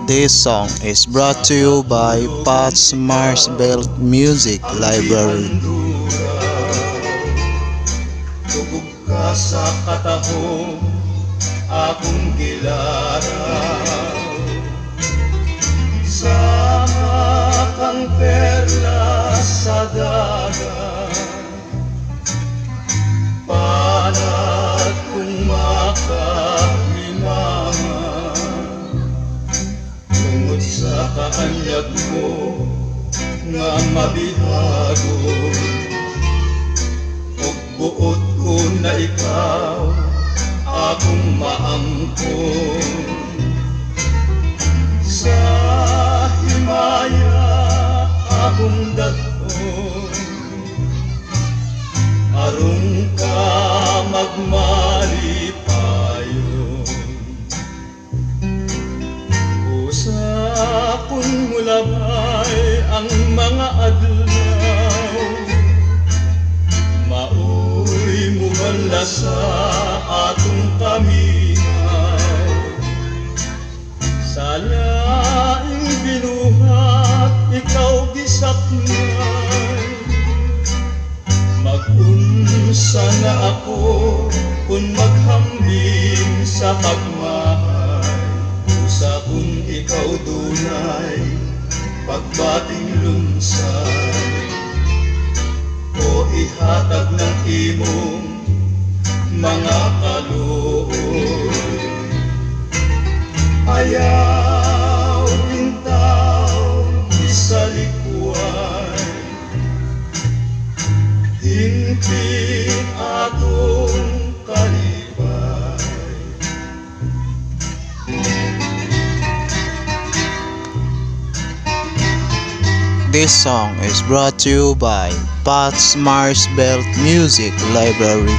This song is brought to you by Pat's Marsbelt Music Library. Tugog ka sa katahong akong gilaraw, sama kang perla sa dagat, panat kong makahimangan, tungod sa kaanyag mo nga mabihago. Buot ko na ikaw akong maangkon sa himaya akong daton, arong ka magmalipayon. Usa kong mulabay ang mga adlaw, mauy mo banda sa atong paminaw. Sa laing binuhat ikaw gisaknay, mag-unsa na ako kung maghambing sa pagmahal. Usa kung ikaw dunay pagbating lunsay, o ihatag ng imong mga kaluoy. Ayaw intaw sa likuan, hindi atong kalibay. This song is brought to you by Pat's Marsbelt Music Library.